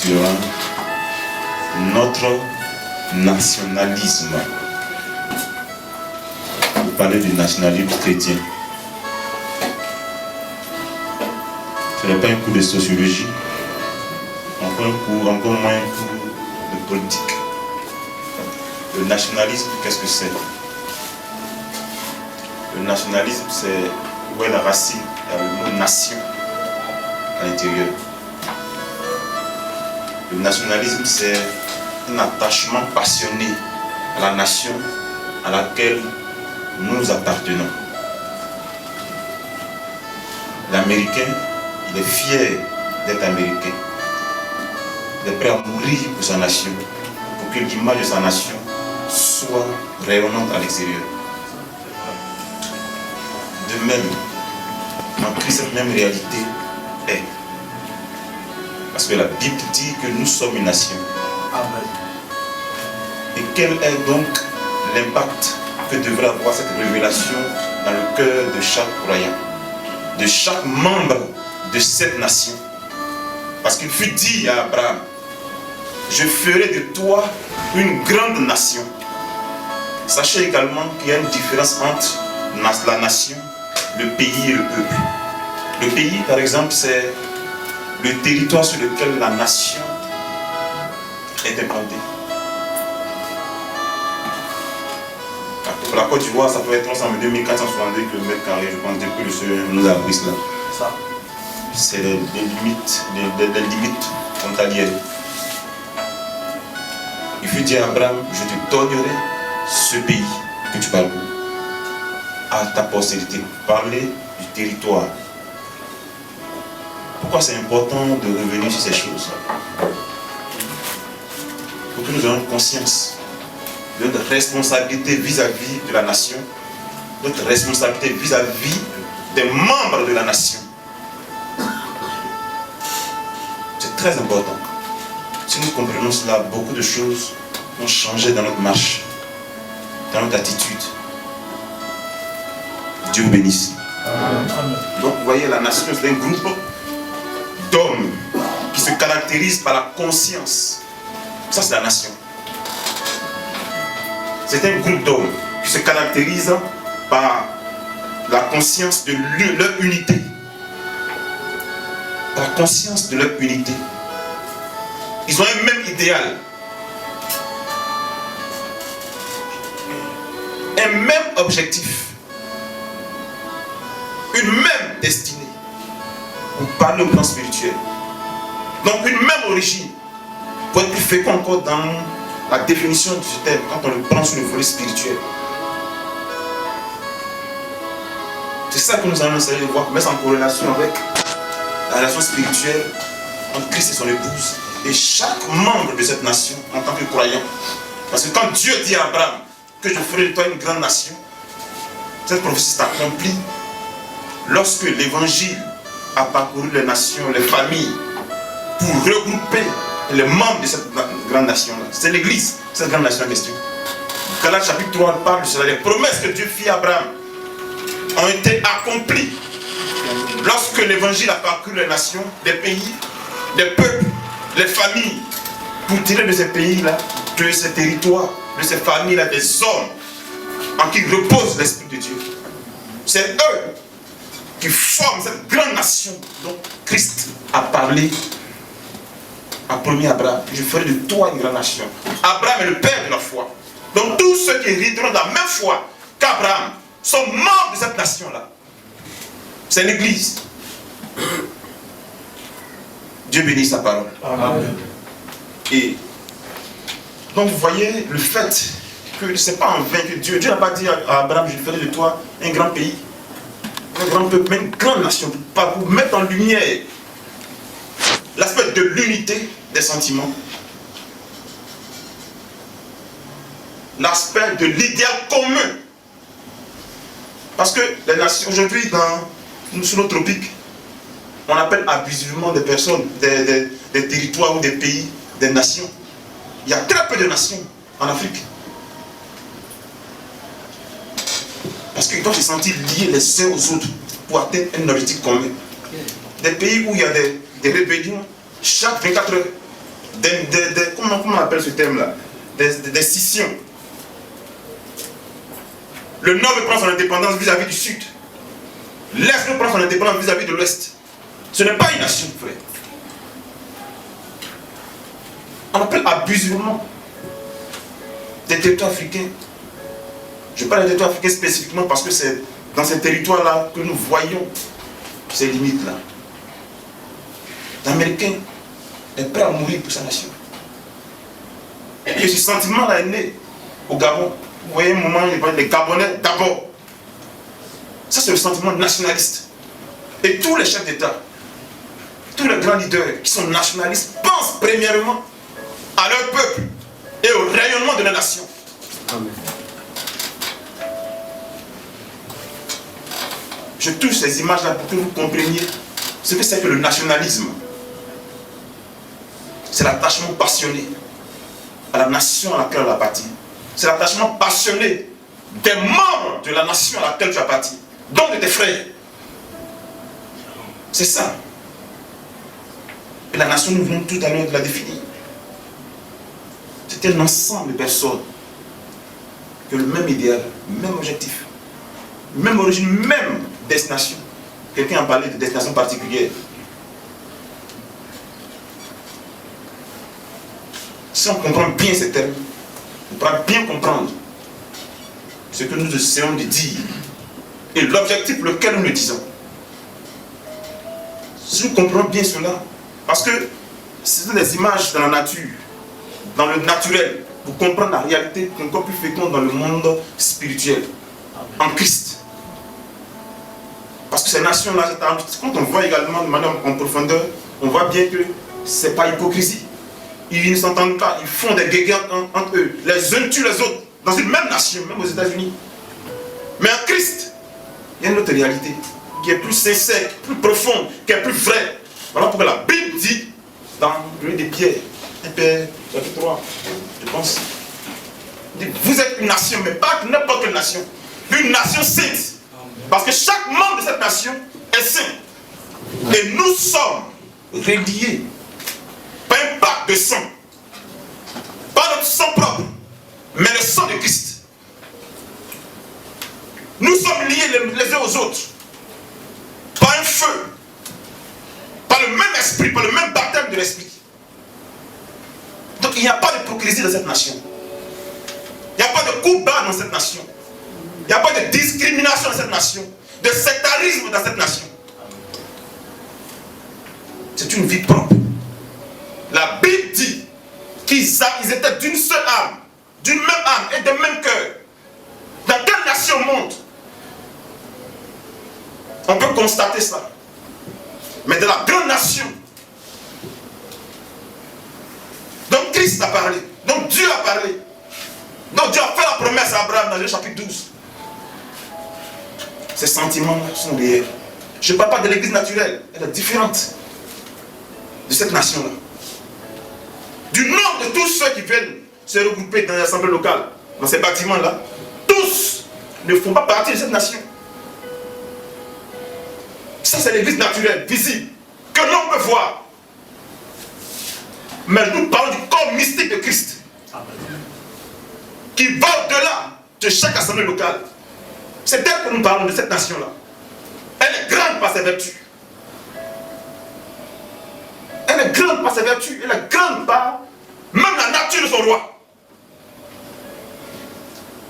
sur notre nationalisme. Vous parlez du nationalisme chrétien. Ce n'est pas un cours de sociologie, encore moins un cours de politique. Le nationalisme, qu'est-ce que c'est? Le nationalisme, c'est où est la racine, il y a le mot nation à l'intérieur. Le nationalisme, c'est un attachement passionné à la nation à laquelle nous appartenons. L'Américain, il est fier d'être américain. Il est prêt à mourir pour sa nation, pour que l'image de sa nation soit rayonnante à l'extérieur. De même, en Christ, cette même réalité est. Parce que la Bible dit que nous sommes une nation. Amen. Et quel est donc l'impact que devrait avoir cette révélation dans le cœur de chaque croyant, de chaque membre de cette nation? Parce qu'il fut dit à Abraham, je ferai de toi une grande nation. Sachez également qu'il y a une différence entre la nation, le pays et le peuple. Le pays, par exemple, c'est le territoire sur lequel la nation est implantée. Pour la Côte d'Ivoire, ça peut être 322 462 km², je pense, depuis le Seigneur nous a appris cela. C'est des limites frontalières. Il fut dit à Abraham, je te donnerai ce pays que tu parcours à ta postérité. Parler du territoire. Pourquoi c'est important de revenir sur ces choses? Pour que nous ayons conscience de notre responsabilité vis-à-vis de la nation, notre responsabilité vis-à-vis des membres de la nation. C'est très important. Si nous comprenons cela, beaucoup de choses vont changer dans notre marche, dans notre attitude. Dieu vous bénisse. Amen. Donc vous voyez, la nation, c'est un groupe d'hommes qui se caractérisent par la conscience. Ça, c'est la nation. C'est un groupe d'hommes qui se caractérisent par la conscience de leur unité. Par la conscience de leur unité. Ils ont un même idéal. Un même objectif. Une même destinée. On parle au plan spirituel. Donc une même origine. Pour être plus fécond encore dans la définition du terme, quand on le prend sur le volet spirituel. C'est ça que nous allons essayer de voir, mettre en corrélation avec la relation spirituelle entre Christ et son épouse. Et chaque membre de cette nation en tant que croyant. Parce que quand Dieu dit à Abraham que je ferai de toi une grande nation, cette prophétie s'accomplit lorsque l'évangile a parcouru les nations, les familles, pour regrouper les membres de cette grande nation-là. C'est l'église, cette grande nation en question. Galates chapitre 3 parle de cela. Les promesses que Dieu fit à Abraham ont été accomplies lorsque l'évangile a parcouru les nations, des pays, des peuples, les familles, pour tirer de ces pays-là, de ces territoires, de ces familles-là, des hommes en qui repose l'Esprit de Dieu. C'est eux qui forment cette grande nation dont Christ a parlé, a promis à Abraham, je ferai de toi une grande nation. Abraham est le père de la foi. Donc tous ceux qui hériteront de la même foi qu'Abraham sont membres de cette nation-là. C'est l'église. Dieu bénisse sa parole. Amen. Et donc vous voyez le fait que ce n'est pas en vain que Dieu n'a pas dit à Abraham, je ferai de toi un grand pays, un grand peuple, mais une grande nation, pour mettre en lumière l'aspect de l'unité des sentiments, l'aspect de l'idéal commun. Parce que les nations, aujourd'hui, sous nos tropiques, on appelle abusivement des personnes, des territoires ou des pays, des nations. Il y a très peu de nations en Afrique. Parce qu'ils doivent se sentir liés les uns aux autres pour atteindre un objectif commun. Des pays où il y a des rébellions chaque 24 heures. comment on appelle ce terme-là? Des scissions. Le Nord veut prendre son indépendance vis-à-vis du Sud. L'Est veut prendre son indépendance vis-à-vis de l'Ouest. Ce n'est pas une nation, frère. On appelle abusivement des territoires africains. Je parle des territoires africains spécifiquement parce que c'est dans ces territoires-là que nous voyons ces limites-là. L'Américain est prêt à mourir pour sa nation. Et ce sentiment-là est né au Gabon. Vous voyez un moment, les Gabonais d'abord. Ça, c'est le sentiment nationaliste. Et tous les chefs d'État, tous les grands leaders qui sont nationalistes pensent premièrement à leur peuple et au rayonnement de la nation. Amen. Je touche ces images-là pour que vous compreniez ce que c'est que le nationalisme. C'est l'attachement passionné à la nation à laquelle on appartient. C'est l'attachement passionné des membres de la nation à laquelle tu appartiens, donc de tes frères. C'est ça. Et la nation, nous venons tout à l'heure de la définir. C'est un ensemble de personnes qui ont le même idéal, le même objectif, même origine, même destination. Quelqu'un a parlé de destination particulière. Si on comprend bien ces termes, on pourra bien comprendre ce que nous essayons de dire et l'objectif pour lequel nous le disons. Si nous comprenons bien cela, parce que ce sont des images dans la nature, dans le naturel, pour comprendre la réalité encore plus féconde dans le monde spirituel, en Christ. Parce que ces nations-là, quand on voit également de manière en profondeur, on voit bien que ce n'est pas hypocrisie. Ils ne s'entendent pas, ils font des guerres entre eux. Les uns tuent les autres, dans une même nation, même aux États-Unis. Mais en Christ, il y a une autre réalité qui est plus sincère, plus profonde, qui est plus vraie. Voilà pourquoi la Bible dit, dans le livre des Pierre, chapitre 3, je pense, dit, vous êtes une nation, mais pas n'importe quelle nation. Une nation sainte. Parce que chaque membre de cette nation est saint. Et nous sommes reliés par un pacte de sang. Pas notre sang propre, mais le sang de Christ. Nous sommes liés les uns aux autres par un feu, par le même esprit, par le même baptême de l'esprit. Donc il n'y a pas d'hypocrisie dans cette nation. Il n'y a pas de coup bas dans cette nation. Il n'y a pas de discrimination dans cette nation, de sectarisme dans cette nation. C'est une vie propre. La Bible dit qu'ils étaient d'une seule âme, d'une même âme et d'un même cœur. Dans quelle nation au monde on peut constater ça? Mais de la grande nation. Donc Christ a parlé. Donc Dieu a parlé. Donc Dieu a fait la promesse à Abraham dans le chapitre 12. Ces sentiments-là sont réels. Je ne parle pas de l'église naturelle. Elle est différente de cette nation-là. Du nombre de tous ceux qui viennent se regrouper dans les assemblées locales, dans ces bâtiments-là, tous ne font pas partie de cette nation. Ça, c'est l'église naturelle, visible, que l'on peut voir. Mais nous parlons du corps mystique de Christ, qui va au-delà de chaque assemblée locale. C'est d'elle que nous parlons, de cette nation-là. Elle est grande par ses vertus. Elle est grande par ses vertus. Elle est grande par même la nature de son roi.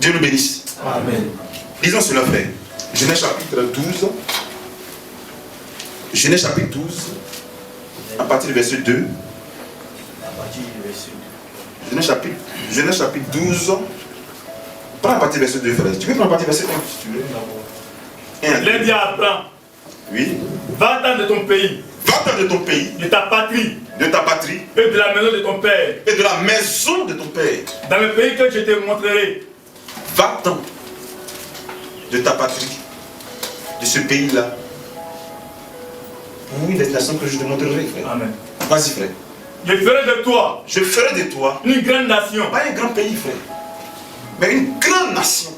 Dieu nous bénisse. Amen. Lisons cela, frère. Genèse chapitre 12. Genèse chapitre 12. À partir du verset 2. À partir du verset 2. Genèse chapitre 12. Prends à partir du verset 2, frère. Tu veux prendre à partir du verset 1 si tu veux. Il dit à Abraham. Oui. Va-t'en de ton pays. Va-t'en de ton pays. De ta patrie. De ta patrie. Et de la maison de ton père. Et de la maison de ton père. Dans le pays que je te montrerai. Va-t'en de ta patrie. De ce pays-là. Oui, destination que je te montrerai, frère. Amen. Vas-y, frère. Je ferai de toi. Je ferai de toi. Une grande nation. Pas un grand pays, frère. Mais une grande nation.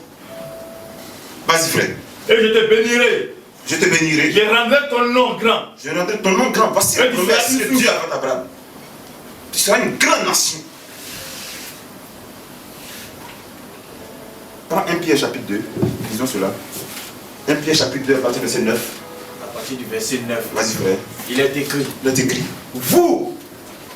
Vas-y, frère. Et je te bénirai. Je te bénirai. Je rendrai ton nom grand. Je rendrai ton nom grand. Voici la promesse que Dieu a faite à Abraham. sera une grande nation. Prends 1 Pierre chapitre 2, disons cela. 1 Pierre chapitre 2 à partir du verset 9. À partir du verset 9. Vas-y frère. Il est écrit. Il est écrit. Vous,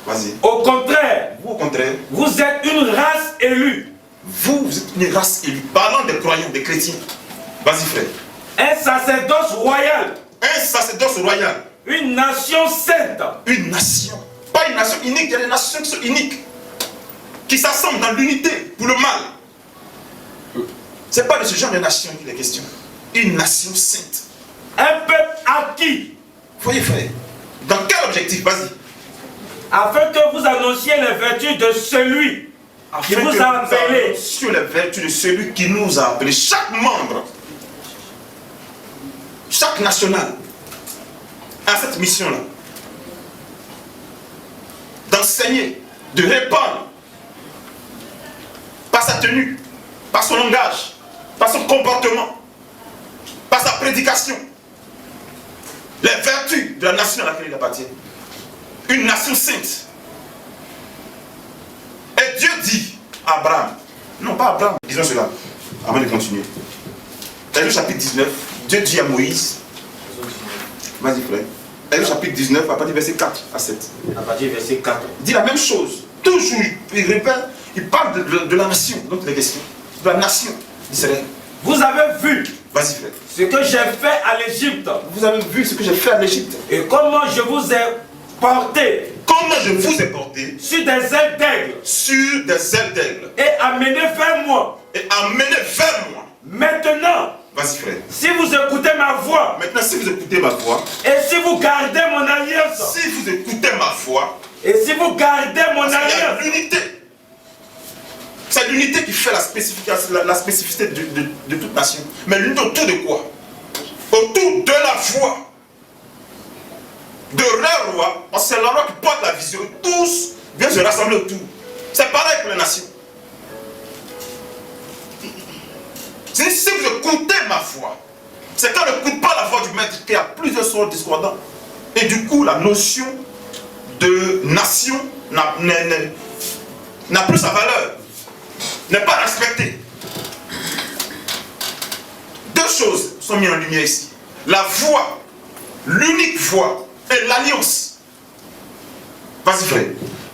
vas-y. Au contraire, Vous au contraire, vous êtes une race élue, vous êtes une race élue. Parlant des croyants, des chrétiens. Vas-y frère. un sacerdoce royal, Un sacerdoce royal. une nation sainte, Une nation. Pas une nation unique, il y a des nations qui sont uniques. Qui s'assemblent dans l'unité pour le mal. C'est pas de ce genre de nation qu'il est question. Une nation sainte. un peuple acquis, Voyez frère. Dans quel objectif? Vas-y. afin que vous annonciez les vertus de celui qui Afin vous que a nous appelé sur les vertus de celui qui nous a appelés. Chaque membre, chaque national a cette mission-là. D'enseigner, de répandre, par sa tenue, par son langage, par son comportement, par sa prédication, les vertus de la nation à laquelle il appartient. Une nation sainte. Et Dieu dit à Abraham, non pas Abraham, disons cela, avant de continuer. Exode chapitre 19, Dieu dit à Moïse, vas-y frère, Exode chapitre 19, à partir du verset 4 à 7. À partir du verset 4. Il dit la même chose. Toujours, il répète, il parle de la nation, donc les questions, de la nation d'Israël. vous avez vu Vas-y frère. ce que j'ai fait à l'Égypte Vous avez vu ce que j'ai fait à l'Égypte. et comment je vous ai porté Comment je vous ai porté sur des ailes d'aigle sur des ailes d'aigle et amené vers moi. et amené vers moi. Maintenant, Vas-y frère. si vous écoutez ma voix Maintenant, si vous écoutez ma voix, et si vous gardez mon alliance, si vous écoutez ma voix, et si vous gardez mon il y a alliance, l'unité. C'est l'unité qui fait la spécificité de toute nation. Mais l'unité autour de quoi? Autour de la foi. De leur roi, parce que c'est le roi qui porte la vision. Tous viennent se rassembler autour. C'est pareil pour les nations. Si vous écoutez ma voix, c'est quand on n'écoute pas la voix du maître qu'il y a plusieurs sortes discordants. Et du coup, la notion de nation n'a plus sa valeur, n'est pas respectée. Deux choses sont mises en lumière ici. La voix, l'unique voix et l'alliance. Vas-y frère.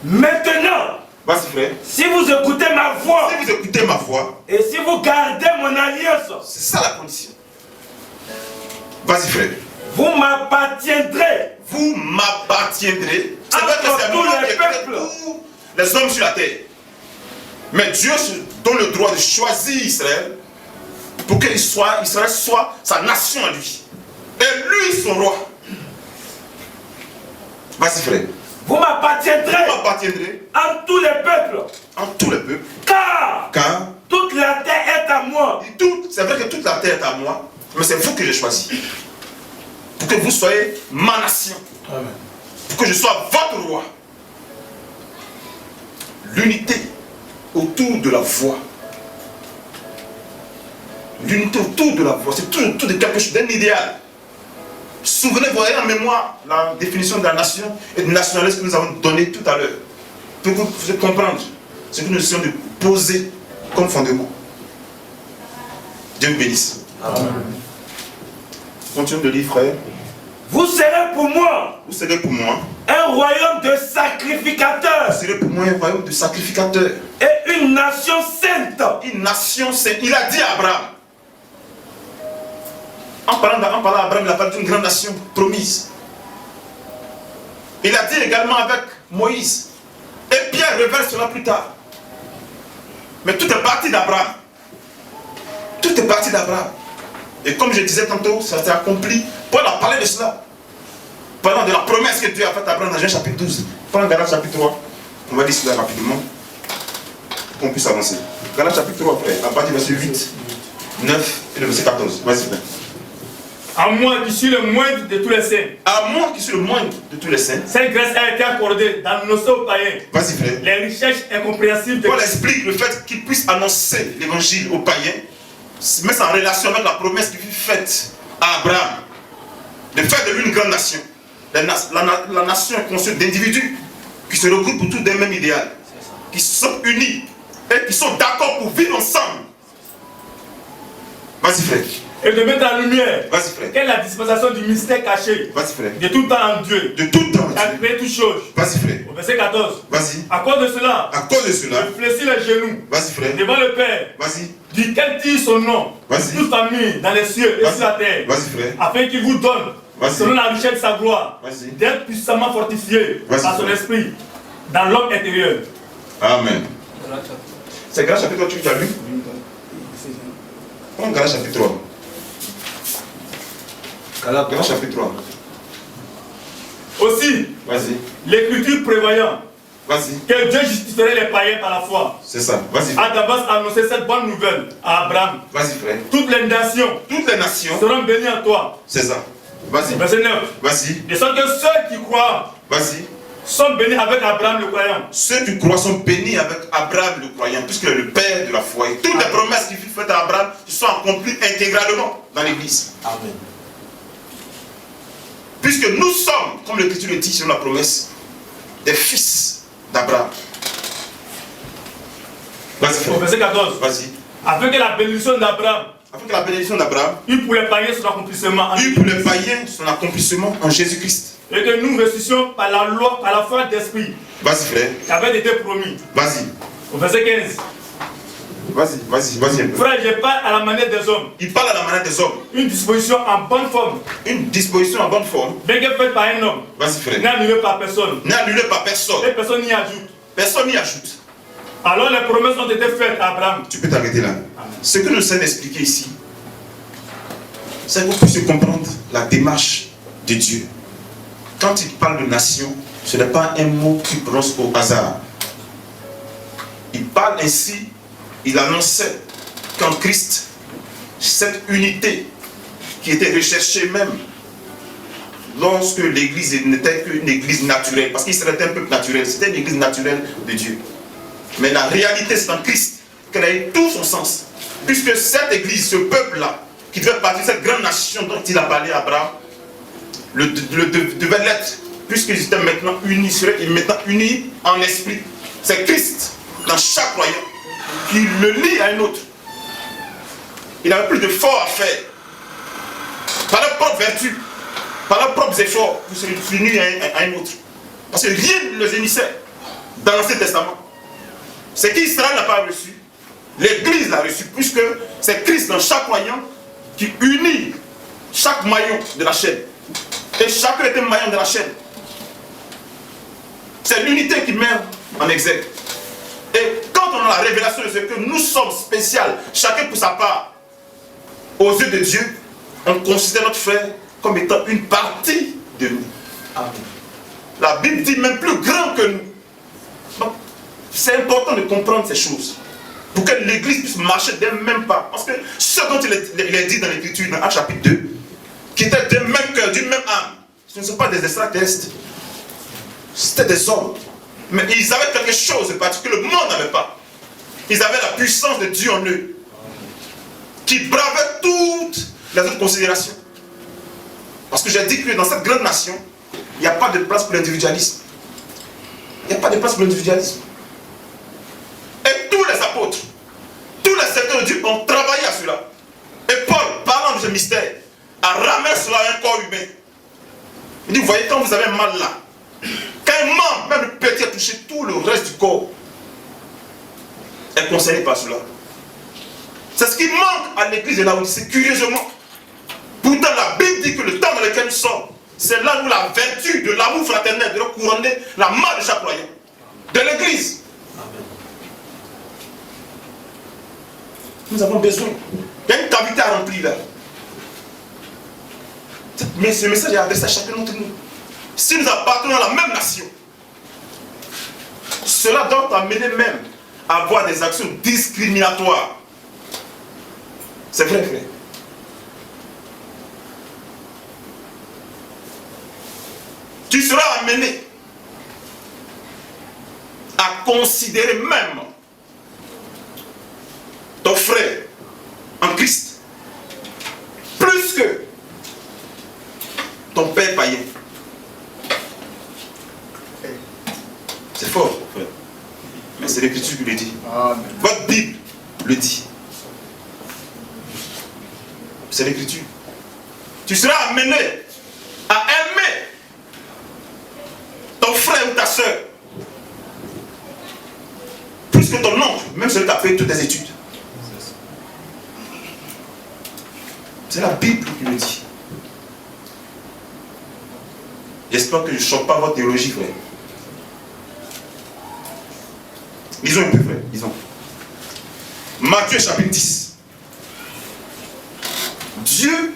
maintenant, Vas-y frère. si vous écoutez ma voix Si vous écoutez ma voix, et si vous gardez mon alliance, c'est ça la condition. Vas-y frère. vous m'appartiendrez Vous m'appartiendrez. C'est vrai que entre c'est tous moi les qui ai peuples. créé tous les hommes sur la terre. Mais Dieu se donne le droit de choisir Israël pour que Israël soit sa nation à lui. Et lui son roi. Vas-y frère. vous m'appartiendrez Vous m'appartiendrez en tous les peuples, en tous les peuples. car toute la terre est à moi. C'est vrai que toute la terre est à moi, mais c'est vous que j'ai choisi. Pour que vous soyez ma nation. Amen. Pour que je sois votre roi. L'unité autour de la voix. L'unité autour de la voix, c'est tout autour de quelque chose, d'un idéal. Souvenez-vous, ayez en mémoire la définition de la nation et du nationalisme que nous avons donné tout à l'heure. Pour que vous puissiez comprendre ce que nous essayons de poser comme fondement. Dieu vous bénisse. Amen. Continue de lire, frère. Vous serez pour moi Vous serez pour moi. un royaume de sacrificateurs Vous serez pour moi un royaume de sacrificateurs. et une nation sainte. Une nation sainte. Il a dit à Abraham. En parlant à Abraham, il a parlé d'une grande nation promise. Il a dit également avec Moïse. Et Pierre révèle cela plus tard. Mais tout est parti d'Abraham. Tout est parti d'Abraham. Et comme je disais tantôt, ça s'est accompli. Paul a parlé de cela. Parlant de la promesse que Dieu a faite à Abraham dans Genèse chapitre 12. Prenons Galates chapitre 3. On va dire cela rapidement. Pour qu'on puisse avancer. Galates chapitre 3, frère. À partir du verset 8, 9 et le verset 14. Vas-y, frère. À moi qui suis le moindre de tous les saints, À moi qui suis le moindre de tous les saints. cette grâce a été accordée dans nos sauts païens. Vas-y, frère. Les richesses incompréhensibles de Paul explique le fait qu'il puisse annoncer l'évangile aux païens, met ça en relation avec la promesse qui fut faite à Abraham, de faire de lui une grande nation. La nation est constituée d'individus qui se regroupent autour d'un même idéal, qui sont unis et qui sont d'accord pour vivre ensemble. Vas-y frère. Et de mettre en lumière. Vas-y frère. Quelle est la dispensation du mystère caché? Vas-y frère. De tout temps en Dieu. De tout temps. Il a créé toutes choses. Vas-y frère. Au verset 14. Vas-y. À cause de cela, À cause de cela. je fléchis les genoux Vas-y frère. devant le Père, Vas-y. duquel tire son nom, Vas-y. toute famille dans les cieux et Vas-y. sur la terre, Vas-y frère. afin qu'il vous donne, Vas-y. selon la richesse de sa gloire, Vas-y. d'être puissamment fortifié Vas-y. par son esprit dans l'homme intérieur. Amen. C'est Galates chapitre 3 que tu as lu? Prends Galates chapitre 3. Galates chapitre 3. Aussi, Vas-y. l'écriture prévoyant Vas-y. que Dieu justifierait les païens par la foi, C'est ça. Vas-y. a d'avance annoncé cette bonne nouvelle à Abraham. Vas-y frère. Toutes les nations Toutes les nations. seront bénies en toi. C'est ça. Vas-y. Verset 9. Vas-y. De sorte que ceux qui croient Vas-y. sont bénis avec Abraham le croyant. Ceux qui croient sont bénis avec Abraham le croyant, puisqu'il est le père de la foi. Et toutes les promesses qui furent faites à Abraham sont accomplies intégralement dans l'église. Amen. Puisque nous sommes, comme l'Écriture le dit sur la promesse, des fils d'Abraham. Vas-y Au frère. verset 14. Vas-y. Afin que la bénédiction d'Abraham Afin que la bénédiction d'Abraham eût pour les païens son accomplissement en eut pour les païens son accomplissement en Jésus-Christ. et que nous ressuscions par la loi, par la foi d'esprit Vas-y frère. qui avait été promis. Vas-y. Au verset 15. Vas-y un peu. Frère, je parle à la manière des hommes. Il parle à la manière des hommes. Une disposition en bonne forme, Une disposition en bonne forme. bien que faite par un homme, Vas-y frère. n'est annulée par personne. N'est annulé par personne. Et personne n'y ajoute. Personne n'y ajoute. Alors les promesses ont été faites à Abraham. Tu peux t'arrêter là. Ce que nous sommes expliquer ici, c'est que vous puissiez comprendre la démarche de Dieu. Quand il parle de nation, ce n'est pas un mot qu'il prononce au hasard. Il parle ainsi, il annonçait qu'en Christ, cette unité qui était recherchée même lorsque l'église n'était qu'une église naturelle, parce qu'Israël était un peuple naturel, c'était une église naturelle de Dieu. Mais la réalité, c'est en Christ qu'elle a eu tout son sens. Puisque cette église, ce peuple-là, qui devait partir de cette grande nation dont il a parlé à Abraham, devait l'être, puisqu'ils étaient maintenant unis, seraient maintenant unis en esprit. C'est Christ, dans chaque croyant, qui le lie à un autre. Il n'avait plus de fort à faire. Par leur propre vertu, par leurs propres efforts, pour se unir à un autre. Parce que rien ne les unissait dans l'Ancien Testament. C'est qu'Israël n'a pas reçu. L'Église l'a reçu, puisque c'est Christ dans chaque croyant qui unit chaque maillon de la chaîne. Et chacun est un maillon de la chaîne. C'est l'unité qui met en exergue. Et quand on a la révélation de ce que nous sommes spéciaux, chacun pour sa part, aux yeux de Dieu, on considère notre frère comme étant une partie de nous. Amen. La Bible dit même plus grand que nous. Donc, c'est important de comprendre ces choses. Pour que l'Église puisse marcher d'un même pas. Parce que ce dont il est dit dans l'Écriture, dans Actes chapitre 2, qui étaient d'un même cœur, d'une même âme, ce ne sont pas des extraterrestres. C'était des hommes. Mais ils avaient quelque chose de particulier que le monde n'avait pas. Ils avaient la puissance de Dieu en eux. Qui bravait toutes les autres considérations. Parce que j'ai dit que dans cette grande nation, il n'y a pas de place pour l'individualisme. Il n'y a pas de place pour l'individualisme. Et tous les apôtres, tous les serviteurs de Dieu ont travaillé à cela. Et Paul, parlant de ce mystère, a ramené cela à un corps humain. Il dit, vous voyez, quand vous avez mal là, quand un membre, même le petit, a touché tout le reste du corps, est concerné par cela. C'est ce qui manque à l'église de Laodicée, curieusement. Pourtant, la Bible dit que le temps dans lequel nous sommes, c'est là où la vertu de l'amour fraternel doit couronner la main de chaque croyant. De l'église. Nous avons besoin. Il y a une cavité à remplir là. Mais ce message est adressé à chacun d'entre nous. Si nous appartenons à la même nation, cela doit amener même à avoir des actions discriminatoires. C'est vrai, frère. Tu seras amené à considérer même ton frère en Christ plus que ton père païen. fort, frère. Mais c'est l'Écriture qui le dit. Amen. Votre Bible le dit. C'est l'Écriture. Tu seras amené à aimer ton frère ou ta soeur plus que ton oncle, même celui qui a fait toutes tes études. C'est la Bible qui le dit. J'espère que je ne choque pas votre théologie, frère. Lisons un peu, frère. Lisons. Matthieu chapitre 10. Dieu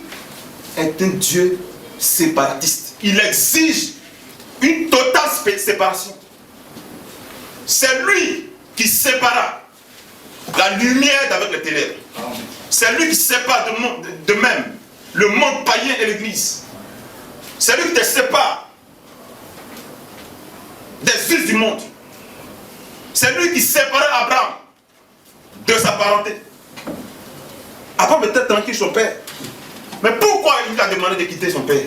est un Dieu séparatiste. Il exige une totale séparation. C'est lui qui sépara la lumière d'avec les ténèbres. C'est lui qui sépare de même le monde païen et l'église. C'est lui qui te sépare des fils du monde. C'est lui qui séparait Abraham de sa parenté. Abraham était tranquille son père. Mais pourquoi il lui a demandé de quitter son père,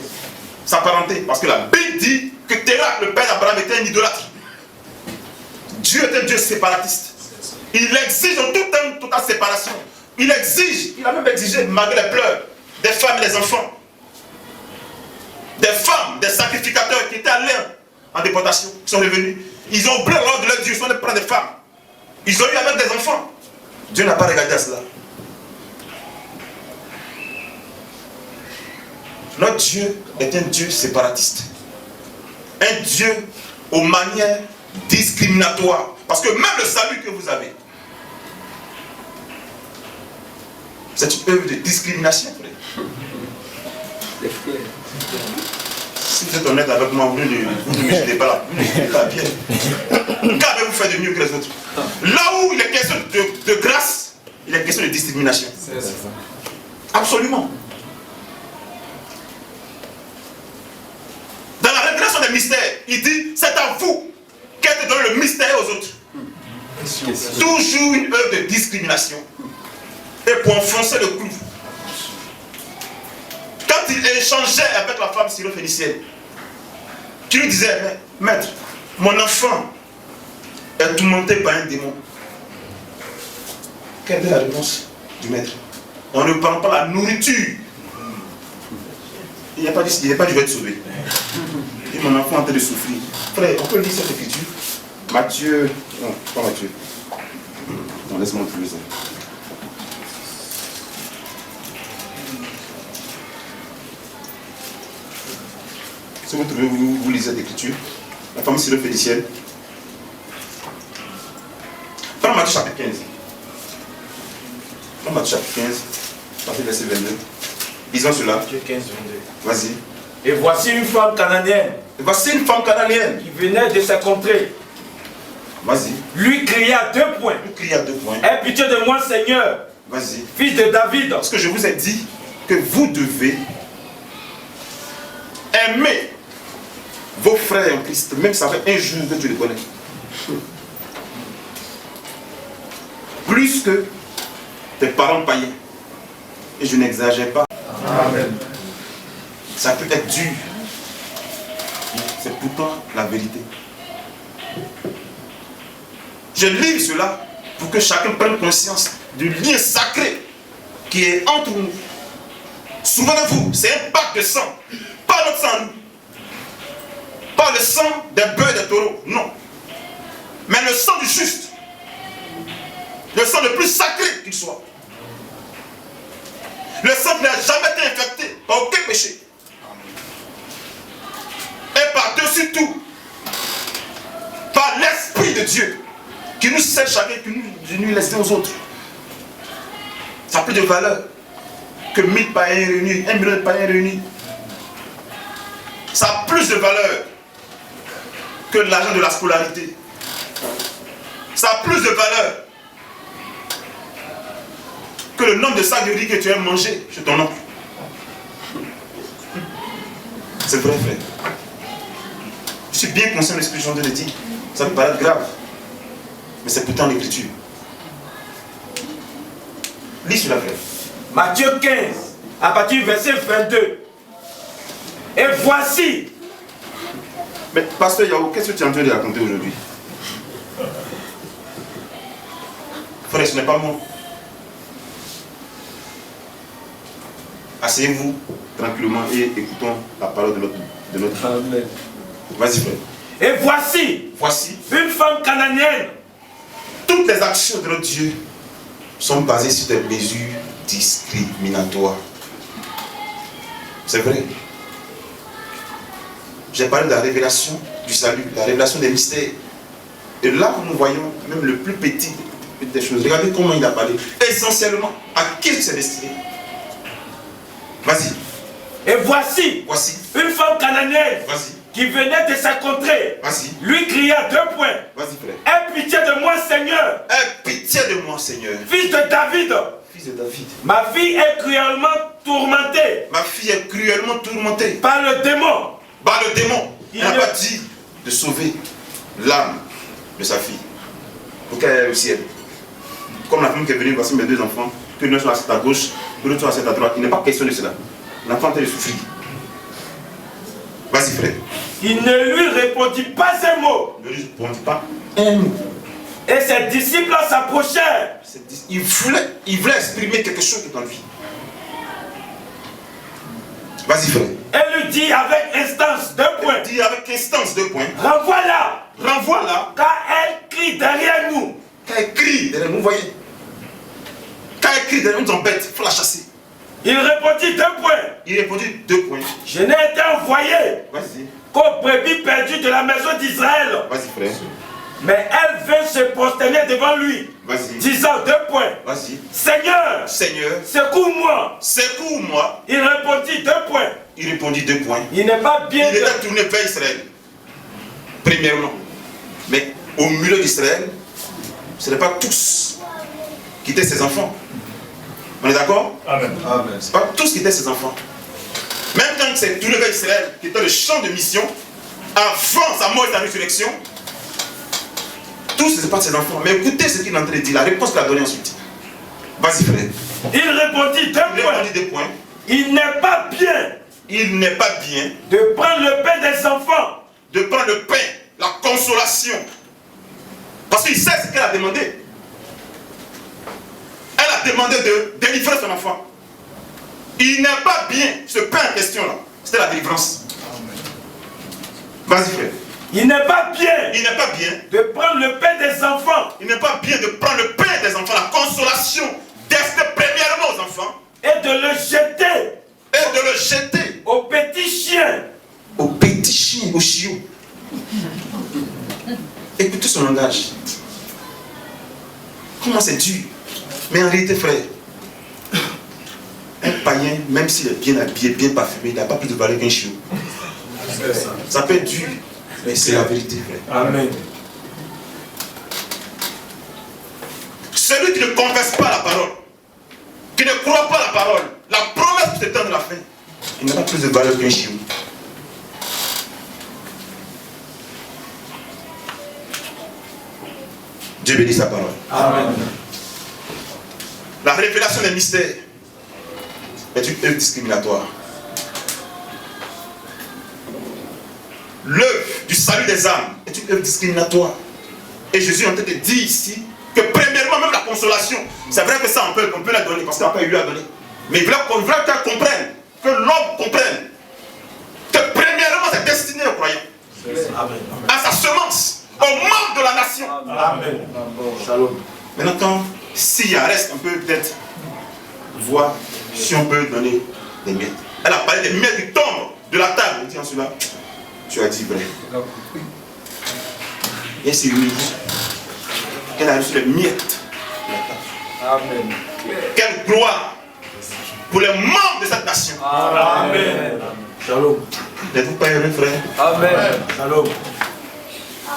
sa parenté? Parce que la Bible dit que Terah, le père d'Abraham, était un idolâtre. Dieu est un Dieu séparatiste. Il exige toute une séparation. Il a même exigé, malgré les pleurs, des femmes et des enfants. Des femmes, des sacrificateurs qui étaient allés en déportation, qui sont revenus. Ils ont oublié l'ordre de leur Dieu, ils sont allés prendre des femmes. Ils ont eu avec des enfants. Dieu n'a pas regardé à cela. Notre Dieu est un Dieu séparatiste. Un Dieu aux manières discriminatoires. Parce que même le salut que vous avez, c'est une œuvre de discrimination, frère. Si vous êtes honnête avec moi, vous ne me jetez pas là. Vous ne me jetez pas bien. Qu'avez-vous fait de mieux que les autres? Là où il est question de grâce, il est question de discrimination. Absolument. Dans la révélation des mystères, il dit, c'est à vous qu'est donné le mystère aux autres. Toujours une œuvre de discrimination. Et pour enfoncer le clou. Quand il échangeait avec la femme syro-phénicienne, qui lui disait, maître, mon enfant est tourmenté par un démon. Quelle est la réponse du maître? On ne prend pas la nourriture. Il n'y a pas dit, je vais te sauver. Il dit, mon enfant est en train de souffrir. Frère, on peut lire cette écriture? Matthieu, non, pas Matthieu. Non, laisse-moi trouver ça. Si vous trouvez, vous lisez cette écriture. La famille syro-phénicienne. Prends Matthieu chapitre 15. Prends Matthieu chapitre 15, partir verset 22. Lisons cela. Matthieu 15, 22. Vas-y. Et voici une femme cananéenne. Voici une femme cananéenne Qui venait de sa contrée. Vas-y. Lui cria à 2 points. Lui crie à 2 points. Aie pitié de moi, Seigneur. Vas-y. Fils de David. Parce que je vous ai dit que vous devez aimer vos frères en Christ, même ça fait un jour que tu les connais. Plus que tes parents païens. Et je n'exagère pas. Amen. Ça peut être dur. C'est pourtant la vérité. Je lis cela pour que chacun prenne conscience du lien sacré qui est entre nous. Souvenez-vous, c'est un pacte de sang. Pas notre sang, nous. Pas le sang des bœufs et des taureaux, non. Mais le sang du juste. Le sang le plus sacré qu'il soit. Le sang qui n'a jamais été infecté par aucun péché. Et par-dessus tout, par l'Esprit de Dieu, qui nous scelle chacun, qui nous laisse aux autres. Ça a plus de valeur que 1000 païens réunis, 1 million de païens réunis. Ça a plus de valeur que l'argent de la scolarité. Ça a plus de valeur que le nombre de sacs de riz que tu aimes manger chez ton oncle. C'est vrai, frère. Je suis bien conscient de ce que je viens de dire. Ça peut paraître grave. Mais c'est pourtant l'écriture. Lis sur la frère. Matthieu 15, à partir du verset 22. Et voici. Mais pasteur Yao, qu'est-ce que tu es en train de raconter aujourd'hui? Frère, ce n'est pas moi. Asseyez-vous tranquillement et écoutons la parole de notre Amen. Vas-y, frère. Et voici Voici, une femme cananéenne. toutes les actions de notre Dieu sont basées sur des mesures discriminatoires. C'est vrai. J'ai parlé de la révélation du salut, la révélation des mystères. Et là où nous voyons même le plus petit des choses. Regardez comment il a parlé. Essentiellement, à qui c'est destiné? Vas-y. Et voici Voici. une femme cananéenne Vas-y. qui venait de sa contrée. Vas-y. Lui cria 2 points. Vas-y, frère. Aie pitié de moi, Seigneur, Aie pitié de moi, Seigneur. fils de David. Fils de David. Ma fille est cruellement tourmentée Ma fille est cruellement tourmentée par le démon. par le démon. Il Il n'a ne- pas dit de sauver l'âme de sa fille pour qu'elle aille au ciel. Comme la femme qui est venue, voici mes 2 enfants, que l'un soit assis à gauche, que l'autre soit assis à droite. Il n'est pas question de cela. L'enfant est en train de souffrir. Vas-y, frère. Il ne lui répondit pas un mot. Ne lui répondis pas un mot. Et ses disciples s'approchèrent. Il voulait exprimer quelque chose dans lui. Vas-y, frère. Elle lui dit avec instance 2 points. Dis avec instance 2 points. Renvoie-la, Renvoie-la. car elle crie derrière nous. Quand elle crie derrière nous, vous voyez. Quand elle crie derrière nous, nous embête. Il faut la chasser. Il répondit 2 points. Il répondit 2 points. Je n'ai été envoyé Vas-y. qu'aux brebis perdues de la maison d'Israël. Vas-y, frère. Mais elle vint se prosterner devant lui, Vas-y. disant 2 points. Vas-y. Seigneur, Seigneur, secours-moi. secours-moi. Il répondit 2 points. Il répondit 2 points. Il n'est pas bien Il était tourné vers Israël. Premièrement. Mais au milieu d'Israël, ce n'est pas tous qui étaient ses enfants. On est d'accord? Amen. Ce n'est pas tous qui étaient ses enfants. Même quand c'est tourné vers Israël, qui était le champ de mission, avant sa mort et sa résurrection, tous ce n'est pas ses enfants. Mais écoutez ce qu'il est en train de dire, la réponse qu'il a donnée ensuite. Vas-y, frère. Il répondit 2 Il points. répondit 2 points. Il n'est pas bien Il n'est pas bien de prendre le pain des enfants. de prendre le pain, la consolation. Parce qu'il sait ce qu'elle a demandé. Elle a demandé de délivrer son enfant. Il n'est pas bien, ce pain en question là. C'était la délivrance. Vas-y, frère. Il n'est pas bien Il n'est pas bien. de prendre le pain des enfants Il n'est pas bien de prendre le pain des enfants, la consolation, d'être premièrement aux enfants, et de le jeter et de le jeter aux petits chiens. aux petits chiens, aux chiots. Écoutez son langage. Comment c'est dur. Mais en réalité, frère, un païen, même s'il est bien habillé, bien parfumé, il n'a pas plus de valeur qu'un chiot. Ça peut être dur, mais c'est la vérité, frère. Amen. Celui qui ne confesse pas la parole, qui ne croit pas la parole, la promesse de ce temps de la fin, il n'a pas plus de valeur qu'un chiot. Dieu bénit sa parole. Amen. La révélation des mystères est une œuvre discriminatoire. L'œuvre du salut des âmes est une œuvre discriminatoire. Et Jésus est en train de dire ici que premièrement, même la consolation, c'est vrai que ça on peut la donner parce qu'il n'a pas eu à donner. Mais il veut qu'elle comprenne, que l'homme comprenne que premièrement c'est destiné aux croyants, à sa semence, au membre de la nation. Amen. Shalom. Maintenant, s'il reste, on peut peut-être voir si on peut donner des miettes. Elle a parlé des miettes qui tombent de la table. Elle dit en cela, tu as dit vrai. Et c'est lui. Elle a reçu les miettes de la table. Amen. Quelle gloire pour les membres de cette nation. Amen. Shalom. N'êtes-vous pas heureux, frère? Amen. Shalom.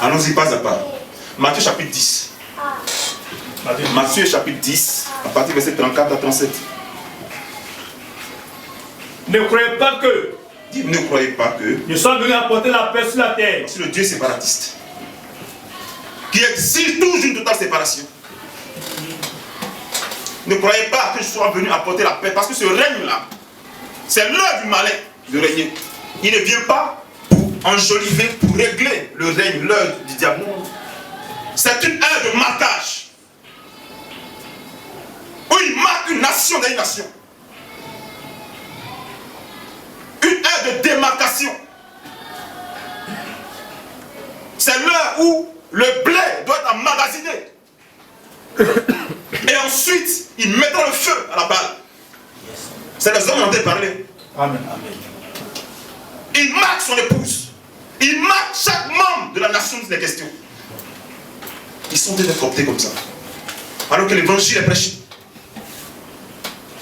Allons-y pas à pas. Matthieu chapitre 10. Matthieu chapitre 10, à partir du verset 34 à 37. Ne croyez pas que Dites, ne croyez pas que je sois venu apporter la paix sur la terre. c'est le Dieu séparatiste qui exige toujours une totale séparation. Ne croyez pas que je sois venu apporter la paix, parce que ce règne-là, c'est l'heure du malin de régner. Il ne vient pas pour enjoliver, pour régler le règne, l'heure du diable. C'est une ère de marquage. Où il marque une nation d'une nation. Une ère de démarcation. C'est l'heure où le blé doit être emmagasiné. Et ensuite, il mettra le feu à la balle. C'est les hommes qui ont parlé. Amen. Il marque son épouse. Il marque chaque membre de la nation des questions. Ils sont déjà cooptés comme ça. Alors que l'évangile est prêché.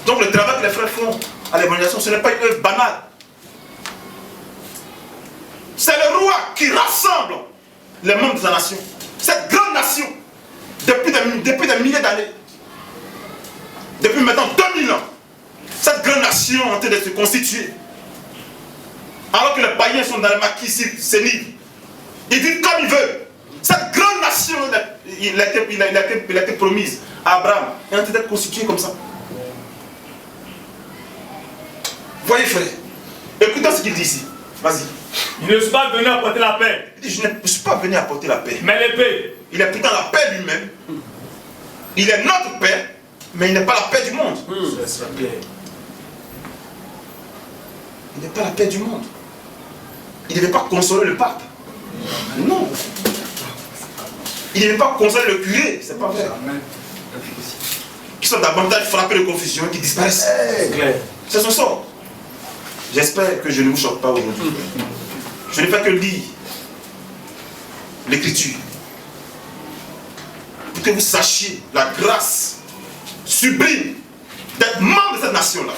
Donc le travail que les frères font à l'évangélisation, ce n'est pas une œuvre banale. C'est le roi qui rassemble les membres de la nation. Cette grande nation, depuis des milliers d'années, depuis maintenant 2000 ans, cette grande nation est en train de se constituer. Alors que les païens sont dans le maquis sénile. Ils vivent comme ils veulent. Cette grande nation, il a été promise à Abraham, est en train d'être constituée comme ça. Voyez frère, écoutez ce qu'il dit ici. Vas-y. Il ne suis pas venu apporter la paix. Il dit, je ne suis pas venu apporter la paix. Mais l'épée. Il est pourtant la paix lui-même. Il est notre paix, mais il n'est pas la paix du monde. Il n'est pas la paix du monde. Il ne devait pas consoler le pape. Non. Il ne devait pas consoler le curé. C'est pas vrai. Qui sont davantage frappés de confusion, qui disparaissent. C'est son sort. J'espère que je ne vous choque pas aujourd'hui. Je ne fais que lire l'écriture. Pour que vous sachiez la grâce sublime d'être membre de cette nation-là.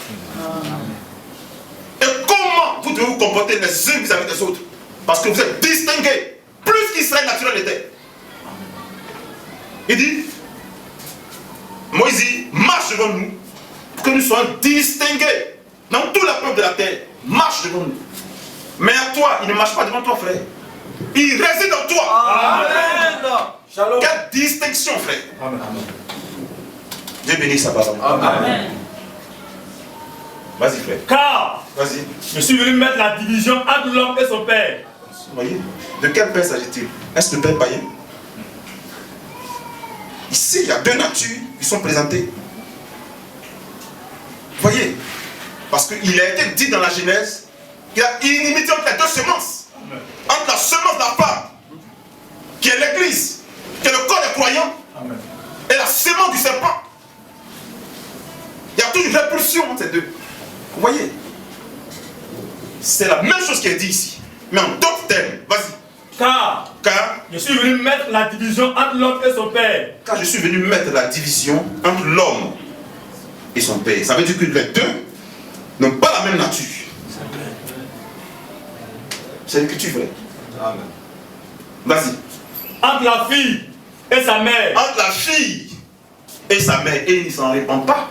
Et comment vous devez vous comporter les uns vis-à-vis des autres. Parce que vous êtes distingués, plus qu'Israël naturel était. Il dit, Moïse dit, marche devant nous, pour que nous soyons distingués. Dans tout le peuple de la terre, marche devant nous. Mais à toi, il ne marche pas devant toi, frère. Il réside en toi. Amen. Quelle distinction, frère. Amen. Dieu bénisse sa parole. Amen. Vas-y, frère. Car Vas-y. je suis venu mettre la division entre l'homme et son père. Voyez, de quel père s'agit-il? Est-ce le père païen? Ici, il y a deux natures qui sont présentées. Voyez, parce qu'il a été dit dans la Genèse qu'il y a inimité entre les deux semences. Entre la semence de la femme, qui est l'église, qui est le corps des croyants, et la semence du serpent. Il y a toute une répulsion entre ces deux. Vous voyez? C'est la même chose qui est dit ici, mais en d'autres termes. Vas-y. Car je suis venu mettre la division entre l'homme et son père. Car je suis venu mettre la division entre l'homme et son père. Ça veut dire que les deux n'ont pas la même nature. C'est l'écriture, frère. Amen. Vas-y. Entre la fille et sa mère. Entre la fille et sa mère, et il ne s'en répand pas.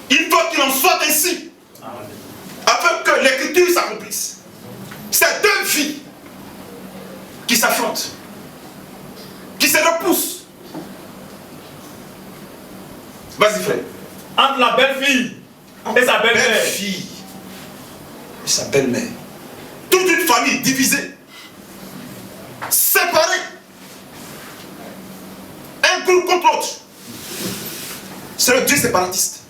Il faut qu'il en soit ainsi. Afin que l'écriture s'accomplisse. C'est deux vies qui s'affrontent, qui se repoussent. Vas-y, frère. Entre la belle-fille et sa belle-mère. Belle-fille et sa belle-mère. Toute une famille divisée, séparée, un groupe contre l'autre. C'est le Dieu séparatiste.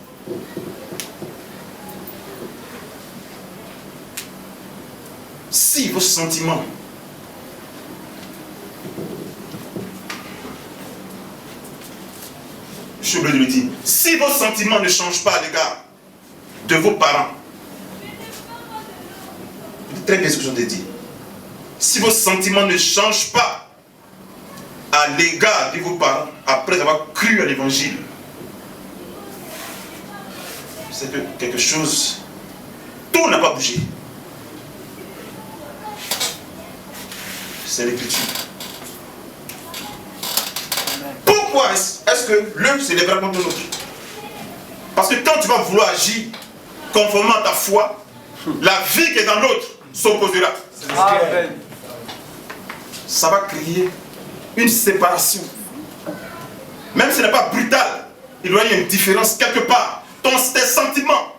Si vos sentiments je suis obligé de le dire, si vos sentiments ne changent pas à l'égard de vos parents, très bien ce que je t'ai dit, si vos sentiments ne changent pas à l'égard de vos parents après avoir cru à l'évangile, c'est que quelque chose, tout n'a pas bougé. C'est l'écriture. Pourquoi est-ce que l'un se lèvera contre l'autre? Parce que quand tu vas vouloir agir conformément à ta foi, la vie qui est dans l'autre s'opposera. Ça va créer une séparation. Même si ce n'est pas brutal, il doit y avoir une différence quelque part. Tes sentiments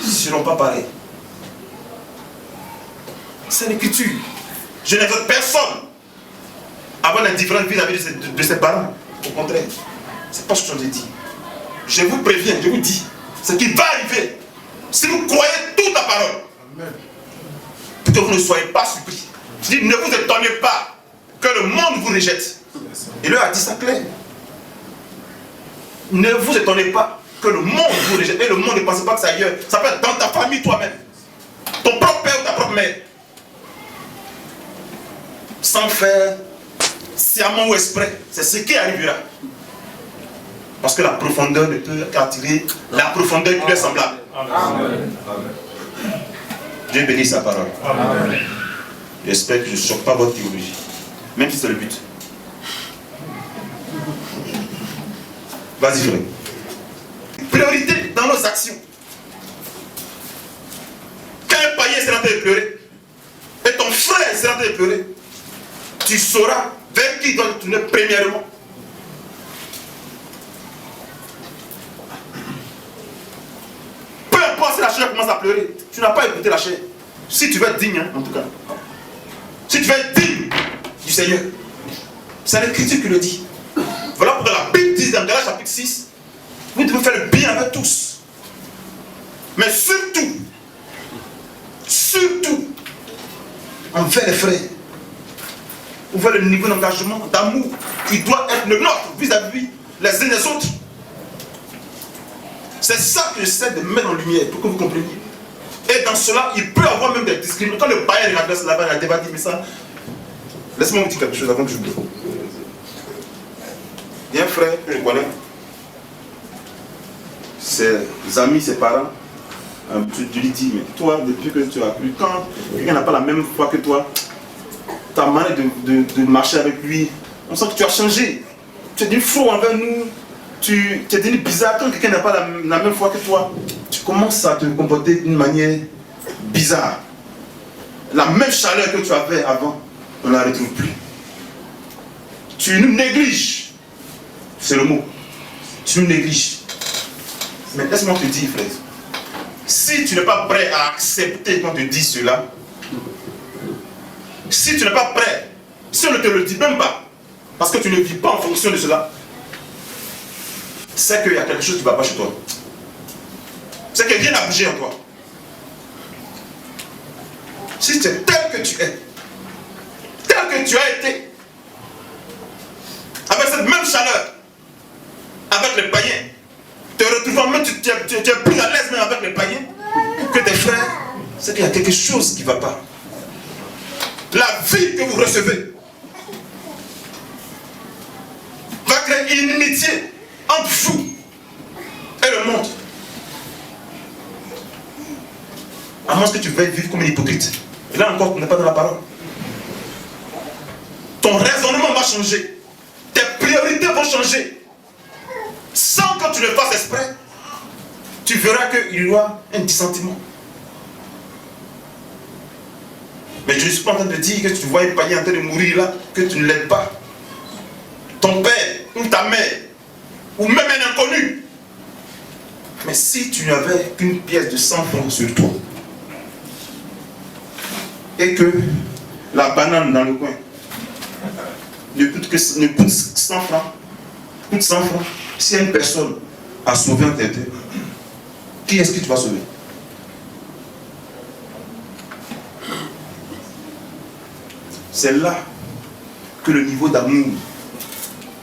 ne seront pas pareils. C'est l'écriture. Je n'exhorte personne avoir l'indifférence vis-à-vis de ses parents. Au contraire, c'est pas ce que je dis. Je vous préviens, je vous dis, ce qui va arriver, si vous croyez toute la parole, pour que vous ne soyez pas surpris. Je dis, ne vous étonnez pas que le monde vous rejette. Et lui a dit ça clair. Ne vous étonnez pas que le monde vous rejette. Et le monde ne pense pas que c'est ailleurs. Ça peut être dans ta famille toi-même. Ton propre père ou ta propre mère. Sans faire sciemment ou exprès. C'est ce qui arrivera. Parce que la profondeur ne peut qu'attirer la profondeur qui lui est semblable. Amen. Dieu bénisse sa parole. Amen. J'espère que je ne choque pas votre théologie. Même si c'est le but. Vas-y, frère. Priorité dans nos actions. Quand un païen sera en train de pleurer, et ton frère sera en train de pleurer, tu sauras vers qui il doit tourner premièrement. Peu importe si la chair commence à pleurer, tu n'as pas écouté la chair. Si tu veux être digne, hein, en tout cas. Si tu veux être digne du Seigneur, c'est l'Écriture qui le dit. Voilà pourquoi la Bible dit dans Galates chapitre 6, vous devez faire le bien avec tous. Mais surtout, envers les frères, envers le niveau d'engagement, d'amour qui doit être le nôtre vis-à-vis les uns des autres. C'est ça que j'essaie de mettre en lumière pour que vous compreniez. Et dans cela, il peut y avoir même des discriminations. Quand le païen regardait cela là-bas, il a dit, mais ça, laisse-moi vous dire quelque chose avant que j'oublie. Il y a un frère que je connais, ses amis, ses parents, tu lui dis, mais toi, depuis que tu as cru, quand quelqu'un n'a pas la même foi que toi, ta manière de marcher avec lui, on sent que tu as changé. Tu es devenu faux envers nous, tu es devenu bizarre. Quand quelqu'un n'a pas la même foi que toi, tu commences à te comporter d'une manière bizarre. La même chaleur que tu avais avant, on ne la retrouve plus. Tu nous négliges. C'est le mot. Tu nous négliges. Mais laisse-moi te dire, frère. Si tu n'es pas prêt à accepter qu'on te dise cela, si tu n'es pas prêt, si on ne te le dit même pas, parce que tu ne vis pas en fonction de cela, c'est qu'il y a quelque chose qui ne va pas chez toi. C'est que rien n'a bougé en toi. Si tu es tel que tu es, tel que tu as été, avec cette même chaleur, avec les païens, te retrouvant même, tu es plus à l'aise même avec les païens que tes frères, c'est qu'il y a quelque chose qui ne va pas. La vie que vous recevez va créer une inimitié entre vous et le monde. À moins que tu veuilles vivre comme un hypocrite. Et là encore, tu n'es pas dans la parole. Ton raisonnement va changer. Tes priorités vont changer. Sans que tu le fasses exprès, tu verras qu'il y aura un dissentiment. Mais je ne suis pas en train de dire que tu vois un païen en train de mourir là, que tu ne l'aides pas. Ton père, ou ta mère, ou même un inconnu. Mais si tu n'avais qu'une pièce de 100 francs sur toi, et que la banane dans le coin ne coûte 100 francs, coûte 100 francs, si une personne a sauvé un tête, qui est-ce que tu vas sauver? C'est là que le niveau d'amour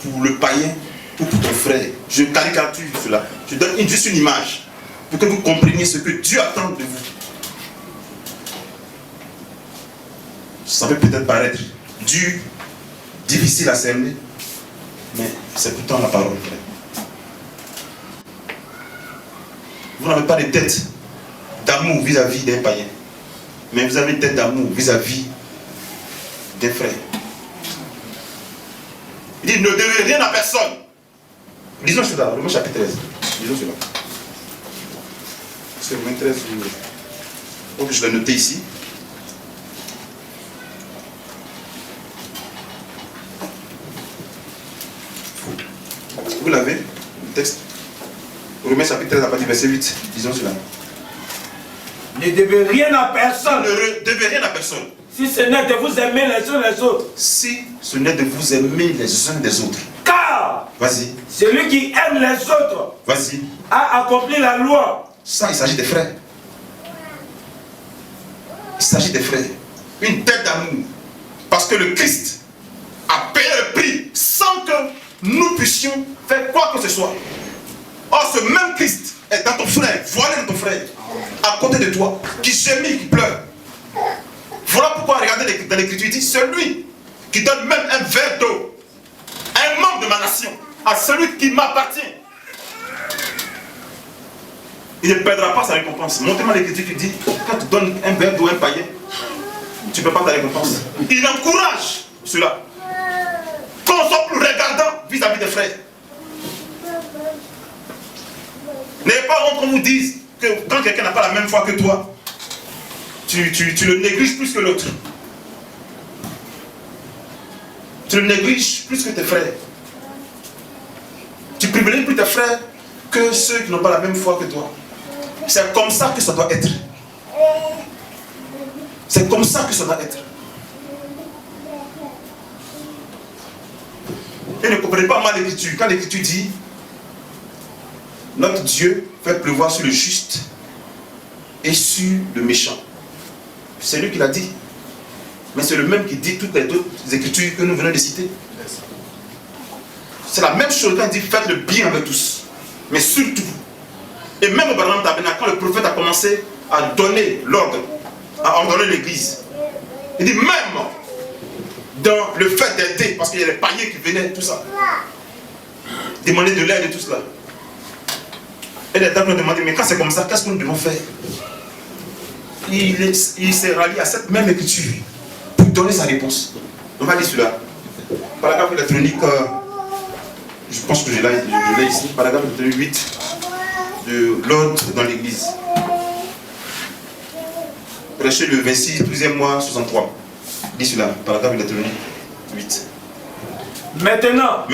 pour le païen, pour ton frère, je caricature cela, je donne juste une image pour que vous compreniez ce que Dieu attend de vous. Ça peut peut-être paraître dur, difficile à cerner, mais c'est pourtant la parole. Vous n'avez pas de tête d'amour vis-à-vis d'un païen, mais vous avez une tête d'amour vis-à-vis des frères. Il dit, ne devez rien à personne. Lisons cela, Romains chapitre 13. Lisons cela. C'est Romains 13, donc je l'ai noté ici. Vous l'avez, le texte. Romains chapitre 13 à partir du verset 8. Disons cela. Ne devez rien à personne. Ne devez rien à personne. Si ce n'est de vous aimer les uns les autres. Si ce n'est de vous aimer les uns des autres. Car Vas-y. celui qui aime les autres Vas-y. a accompli la loi. Ça, il s'agit des frères. Il s'agit des frères. Une dette d'amour. Parce que le Christ a payé le prix sans que nous puissions faire quoi que ce soit. Or, ce même Christ est dans ton frère, voilé dans ton frère, à côté de toi, qui gémit, qui pleure. Voilà pourquoi, regardez dans l'Écriture, il dit, celui qui donne même un verre d'eau, un membre de ma nation, à celui qui m'appartient, il ne perdra pas sa récompense. Montrez-moi l'Écriture qui dit, quand tu donnes un verre d'eau à un païen, tu ne peux pas ta récompense. Il encourage cela. Qu'on soit plus regardant vis-à-vis des frères. N'ayez pas honte qu'on vous dise que quand quelqu'un n'a pas la même foi que toi, tu le négliges plus que l'autre. Tu le négliges plus que tes frères. Tu privilégies plus tes frères que ceux qui n'ont pas la même foi que toi. C'est comme ça que ça doit être. C'est comme ça que ça doit être. Et ne comprenez pas mal l'Écriture. Quand l'Écriture dit notre Dieu fait pleuvoir sur le juste et sur le méchant. C'est lui qui l'a dit. Mais c'est le même qui dit toutes les autres écritures que nous venons de citer. C'est la même chose quand il dit faites le bien avec tous. Mais surtout. Et même au Barnum Tabernacle, quand le prophète a commencé à donner l'ordre, à ordonner l'église, il dit même dans le fait d'aider, parce qu'il y a les païens qui venaient, tout ça, demander de l'aide et tout cela. Et les dames nous demandaient, mais quand c'est comme ça, qu'est-ce que nous devons faire? Il s'est rallié à cette même écriture pour donner sa réponse. On va lire cela. Paragraphe électronique, je pense que je l'ai ici, paragraphe électronique 8 de l'ordre dans l'église. Prêché le 26, 12e mois, 63. Dis cela, paragraphe électronique 8. Maintenant,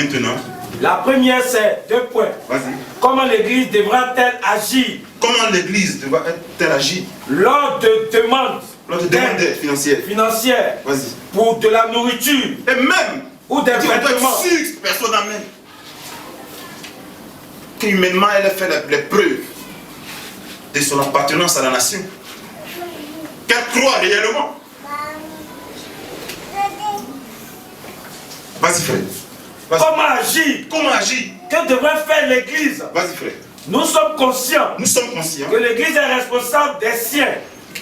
la première c'est 2 points. Vas-y. Comment l'église devra-t-elle agir? Comment l'église devra-t-elle agir? Lors de demandes financières Vas-y. Pour de la nourriture. Et même ou des vêtements. Personne n'amène. Qu'humainement elle a fait les preuves de son appartenance à la nation. Qu'elle croit réellement. Vas-y frère. Comment agir? Comment agir? Que devrait faire l'église? Vas-y frère. Nous sommes conscients. Nous sommes conscients. Que l'église est responsable des siens.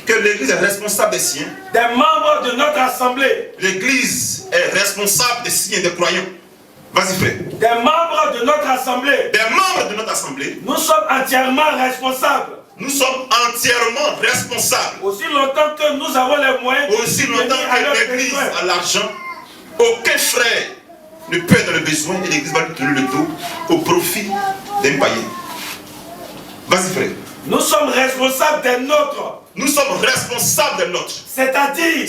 Que l'église est responsable des siens. Des membres de notre assemblée. L'église est responsable des siens des croyants. Vas-y frère. Des membres de notre assemblée. Des membres de notre assemblée. Nous sommes entièrement responsables. Nous sommes entièrement responsables. Aussi longtemps que nous avons les moyens. Aussi longtemps que l'église a l'argent, aucun frère ne peut être dans le besoin et l'église va lui tenir le dos au profit d'un païen. Vas-y frère. Nous sommes responsables des nôtres. Nous sommes responsables des nôtres. C'est-à-dire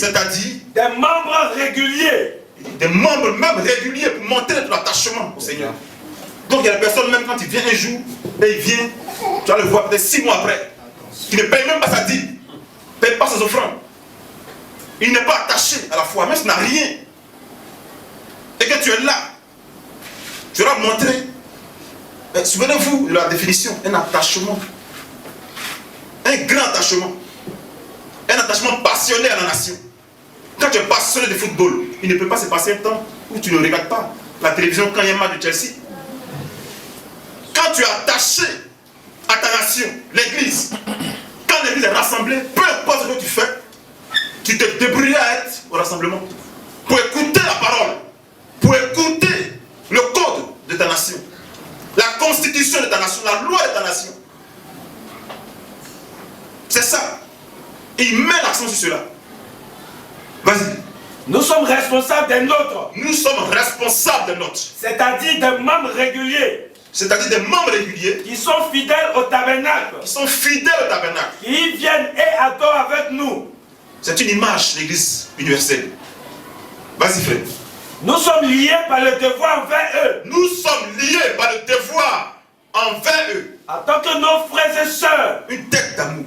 des membres réguliers. Des membres même réguliers pour montrer notre attachement au Seigneur. Donc il y a des personnes, même quand il vient un jour, et il vient, tu vas le voir peut-être 6 mois après, qui ne paye même pas sa dîme, ne paye pas ses offrandes. Il n'est pas attaché à la foi, même s'il n'a rien. Et que tu es là, tu vas montrer, souvenez-vous de la définition, un attachement. Un grand attachement. Un attachement passionné à la nation. Quand tu es passionné de football, il ne peut pas se passer un temps où tu ne regardes pas la télévision quand il y a un match de Chelsea. Quand tu es attaché à ta nation, l'église, quand l'église est rassemblée, peu importe ce que tu fais, tu te débrouilles à être au rassemblement. Pour écouter la parole, pour écouter le code de ta nation, la constitution de ta nation, la loi de ta nation. C'est ça. Il met l'accent sur cela. Vas-y. Nous sommes responsables des nôtres. Nous sommes responsables des nôtres. C'est-à-dire des membres réguliers. C'est-à-dire des membres réguliers. Qui sont fidèles au tabernacle. Qui sont fidèles au tabernacle. Qui viennent et adorent avec nous. C'est une image de l'église universelle. Vas-y frère. Nous sommes liés par le devoir envers eux. Nous sommes liés par le devoir envers eux. En tant que nos frères et sœurs. Une tête d'amour.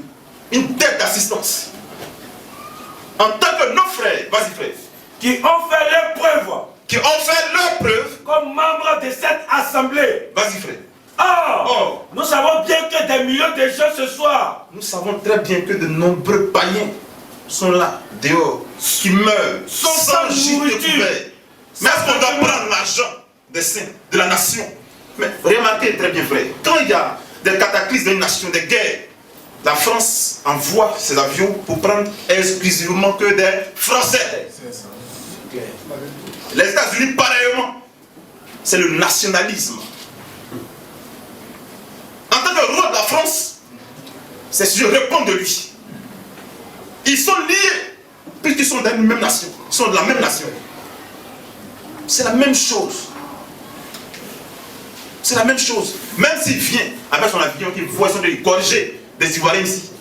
Une tête d'assistance. En tant que nos frères, vas-y frère, qui ont fait leurs preuves qui ont fait leur preuve, comme membres de cette assemblée. vas-y frère. Or, nous savons bien que des millions de gens ce soir Nous savons très bien que de nombreux païens sont là, dehors, qui meurent sans gîte couvert. Mais est-ce qu'on doit prendre l'argent des saints, de la nation? Mais remarquez très bien frère, quand il y a des cataclysmes d'une nation, des guerres, la France envoie ses avions pour prendre exclusivement que des Français. Les États-Unis, pareillement, c'est le nationalisme. En tant que roi de la France, c'est si je réponds de lui. Ils sont liés, puisqu'ils sont de la même nation. Ils sont de la même nation. C'est la même chose. C'est la même chose. Même s'il vient avec son avion, qu'il voit son de corriger des Ivoiriens ici.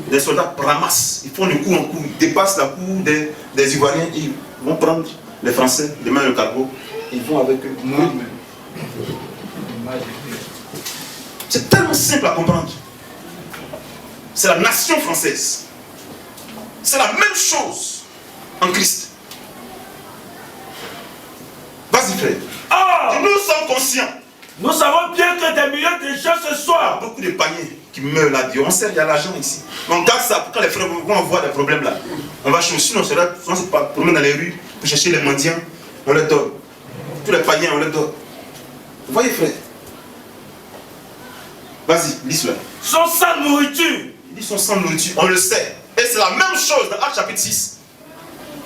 Les soldats ramassent, ils font de coup en coup, ils dépassent la cour des Ivoiriens, ils vont prendre les Français, les mains le cargo, ils vont avec eux mourir. C'est tellement simple à comprendre. C'est la nation française. C'est la même chose en Christ. Vas-y frère. Oh, Nous sommes conscients. nous savons bien que des millions de gens ce Il y a soir, beaucoup de païens qui meurent là. On sait qu'il y a l'argent ici. Mais on garde ça pour quand les frères vont voir des problèmes là. On va chercher, sinon on se promène dans les rues pour chercher les mendiants. On les donne. Tous les païens, on les donne. Vous voyez frère. Vas-y, lis-le. sont sans nourriture. Ils sont sans nourriture, on le sait. Et c'est la même chose dans Actes chapitre 6.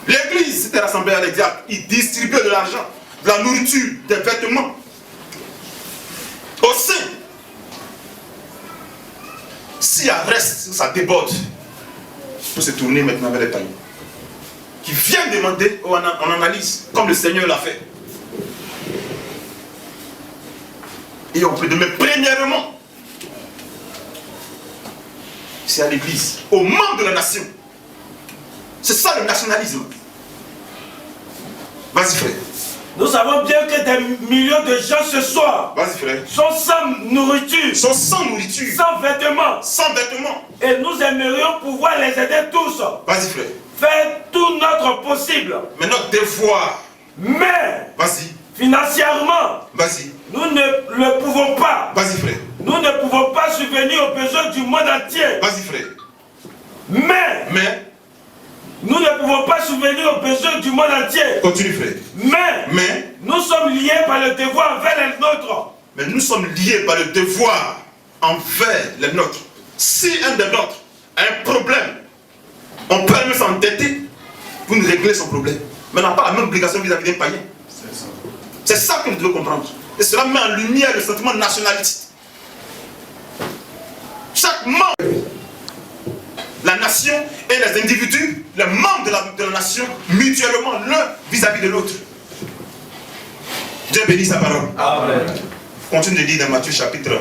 L'église s'était rassemblée à l'exemple. Ils distribuaient de l'argent, de la nourriture, des vêtements. Au sein. S'il y a reste, ça déborde. Il faut se tourner maintenant vers les païens. Qui viennent demander, on analyse, comme le Seigneur l'a fait. Et on peut demander premièrement, c'est à l'église, aux membres de la nation. C'est ça le nationalisme. Vas-y frère. Nous savons bien que des millions de gens ce soir Vas-y frère. sont sans nourriture, Ils sont sans nourriture, sans vêtements. sans vêtements. Et nous aimerions pouvoir les aider tous. Vas-y frère. Faire tout notre possible. Mais notre devoir, Mais, vas-y, financièrement, vas-y, nous ne le pouvons pas. vas-y frère. Nous ne pouvons pas subvenir aux besoins du monde entier. Vas-y frère. Mais, nous ne pouvons pas subvenir aux besoins du monde entier. Continue frère. Mais, nous sommes liés par le devoir envers les nôtres. Mais nous sommes liés par le devoir envers les nôtres. Si un des nôtres a un problème, on peut même s'endetter pour nous régler son problème. Mais on n'a pas la même obligation vis-à-vis d'un païen. C'est ça que nous devons comprendre. Et cela met en lumière le sentiment nationaliste. Chaque membre, la nation et les individus, les membres de la nation, mutuellement l'un vis-à-vis de l'autre. Dieu bénit sa parole. Amen. Continue de lire dans Matthieu chapitre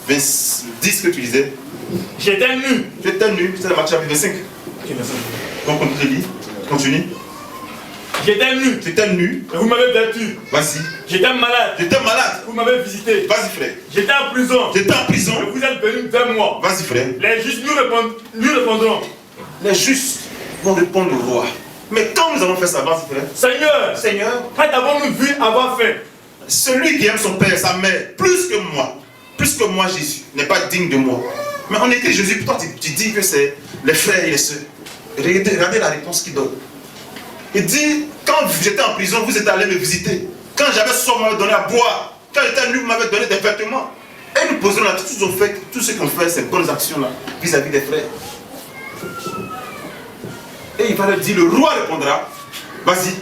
10 que tu disais. J'étais nu. Tu étais nu, c'est dans Matthieu chapitre 25. Donc on te lit, continue. J'étais nu. Tu étais nu, Et vous m'avez vêtu. vas-y. J'étais malade. J'étais malade, Vous m'avez visité. vas-y frère. J'étais en prison. J'étais en prison, Et vous êtes venus vers moi. vas-y frère. Les justes nous répondront. Les justes vont répondre au roi. Mais quand nous avons fait ça, vas-y frère. Seigneur, Seigneur, quand avons-nous vu avoir faim? celui qui aime son père et sa mère plus que moi Jésus, n'est pas digne de moi. Mais on écrit Jésus, toi tu dis que c'est les frères et les sœurs. Regardez la réponse qu'il donne. Il dit, quand j'étais en prison, vous êtes allés me visiter. Quand j'avais soif, vous m'avez donné à boire. Quand j'étais nu, vous m'avez donné des vêtements. Et nous poserons là, tout ce qu'on fait, ces bonnes actions là, vis-à-vis des frères. Et il va leur dire, le roi répondra, vas-y,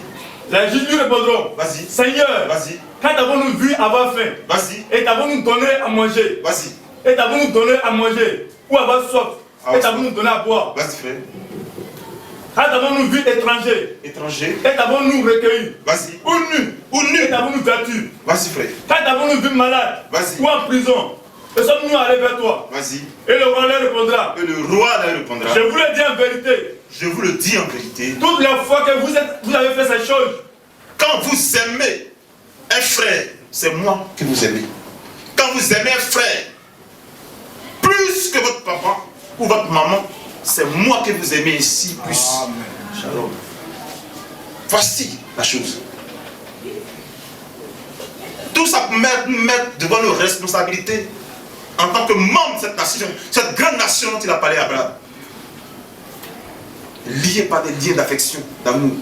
Les justes nous répondront. vas-y, Seigneur, vas-y, quand avons-nous vu avoir faim? vas-y, Et t'avons-nous donné à manger? vas-y, Et t'avons-nous donné à manger? Ou avoir soif? Ah, Et t'avons-nous donné à boire? vas-y frère. Quand avons-nous vu étranger? Étranger, Et t'avons-nous recueilli? vas-y, Ou nu? ou Et nu, t'avons-nous vêtu? vas-y frère, Quand avons-nous vu malade? Vas-y. Ou en prison? Et sommes-nous allés vers toi? vas-y. Et le roi leur répondra. Et le roi leur répondra, Je vous le dis en vérité. je vous le dis en vérité, Toutes les fois que vous avez fait ces choses, quand vous aimez un frère, c'est moi que vous aimez. Quand vous aimez un frère, plus que votre papa ou votre maman, c'est moi que vous aimez ici plus. Amen. Shalom. Voici la chose. Tout ça pour nous mettre devant nos responsabilités en tant que membre de cette nation, cette grande nation dont il a parlé à Abraham. Liés par des liens d'affection, d'amour.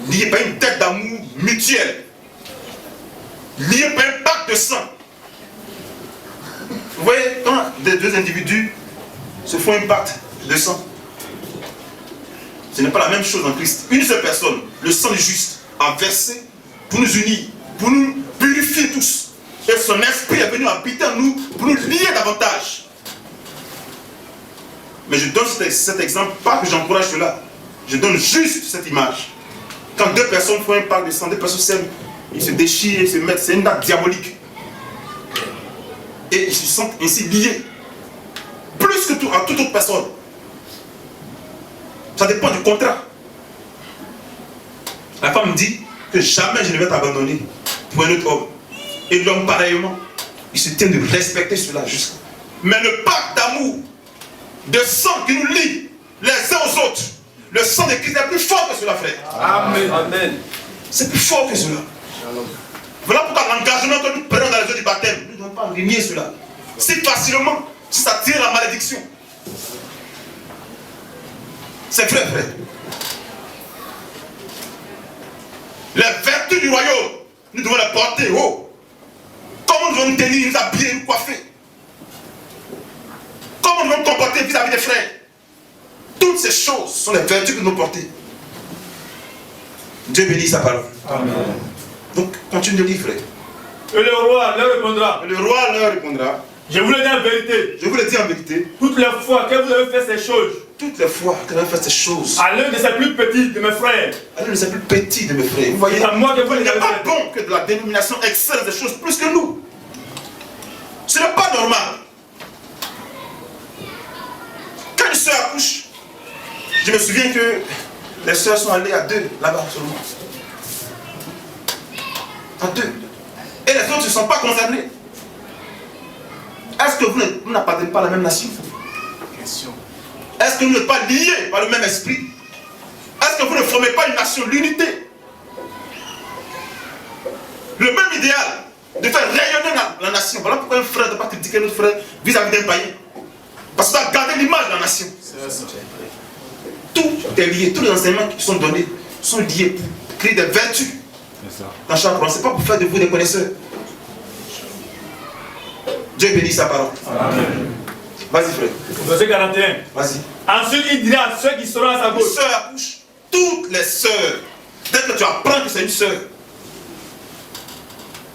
Liés par une dette d'amour mutuelle. Liés par un pacte de sang. Vous voyez, quand des deux individus se font un pacte de sang, ce n'est pas la même chose en Christ. Une seule personne, le sang du juste, a versé pour nous unir, pour nous purifier tous. Et son esprit est venu habiter en nous pour nous lier davantage. Mais je donne cet exemple, pas que j'encourage cela. Je donne juste cette image. Quand deux personnes font un pacte de sang, deux personnes s'aiment, ils se déchirent, ils se mettent, c'est une acte diabolique. Et ils se sentent ainsi liés. Plus que tout, à toute autre personne. Ça dépend du contrat. La femme dit que jamais je ne vais t'abandonner pour un autre homme. Et l'homme pareillement. Il se tient de respecter cela jusqu'à. Mais le pacte d'amour, de sang qui nous lie les uns aux autres, le sang de Christ est plus fort que cela, frère. Amen. Amen. C'est plus fort que cela. Voilà pourquoi l'engagement que nous prenons dans les eaux du baptême, nous ne devons pas renier cela. Si facilement, si ça tire la malédiction. C'est vrai, frère. Les vertus du royaume, nous devons les porter haut. Comment nous devons nous tenir, nous habiller, nous coiffer. Comment nous devons nous comporter vis-à-vis des frères. Toutes ces choses sont les vertus que nous portons. Dieu bénit sa parole. Amen. Donc, continue de lire, frère. Et le roi leur répondra. Le roi leur répondra. Je vous le dis en vérité. Je vous le dis en vérité. Toutes les fois que vous avez fait ces choses, Toutes les fois que vous avez fait ces choses, à l'un de ces plus petits de mes frères, à l'un de ces plus petits de mes frères, vous voyez, c'est à moi que vous il les n'est avez pas fait. bon que de la dénomination excelle des choses plus que nous. Ce n'est pas normal. Quand une soeur accouche, je me souviens que les soeurs sont allées à deux, là-bas seulement. À deux. Et les autres ne sont pas concernés. Est-ce que vous n'appartenez pas à la même nation? Question. Est-ce que vous n'êtes pas liés par le même esprit? Est-ce que vous ne formez pas une nation, l'unité? Le même idéal de faire rayonner la nation. Voilà pourquoi un frère ne doit pas critiquer notre frère vis-à-vis d'un païen. Parce qu'il doit garder l'image de la nation. Tout est lié, tous les enseignements qui sont donnés sont liés pour créer des vertus dans chaque croyance. Ce n'est pas pour faire de vous des connaisseurs. Dieu bénit sa parole. Amen. Vas-y, frère. Verset 41. Vas-y. Ensuite, il dira à ceux qui seront à sa Une gauche. sœur accouche. Toutes les sœurs. Dès que tu apprends que c'est une sœur,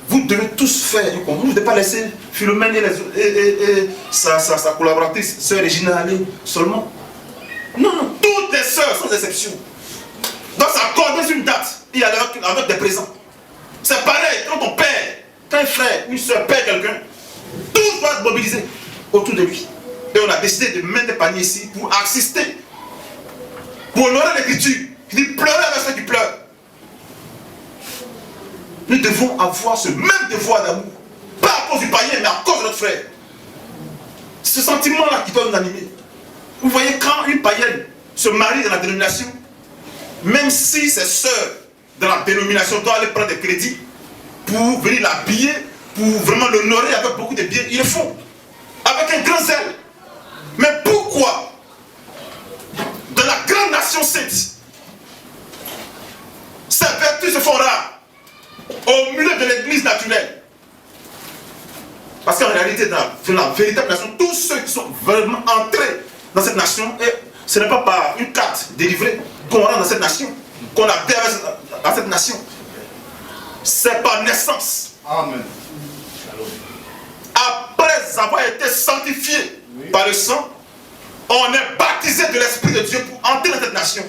vous devez tous faire. Vous ne devez pas laisser Philomène et sa collaboratrice, sœur Regina, aller seulement. Non, non. Toutes les sœurs, sans exception, doivent s'accorder sur une date et aller avec des présents. C'est pareil quand ton père, quand un frère, une sœur perd quelqu'un, tous doivent être mobilisés autour de lui. Et on a décidé de mettre des paniers ici pour assister, pour honorer l'écriture. Il dit pleurer avec ceux qui pleurent. Nous devons avoir ce même devoir d'amour. Pas à cause du païen, mais à cause de notre frère. Ce sentiment-là qui doit nous animer. Vous voyez, quand une païenne se marie dans la dénomination, même si ses sœurs dans la dénomination doivent aller prendre des crédits pour venir l'habiller, pour vraiment l'honorer avec beaucoup de biens, ils le font. Avec un grand zèle. Mais pourquoi dans la grande nation sainte, ces vertus se font rares au milieu de l'église naturelle? Parce qu'en réalité, dans la véritable nation, tous ceux qui sont vraiment entrés dans cette nation, et ce n'est pas par une carte délivrée qu'on rentre dans cette nation, qu'on adhère à cette nation. C'est par naissance. Amen. Après avoir été sanctifié par le sang, on est baptisé de l'Esprit de Dieu pour entrer dans cette nation.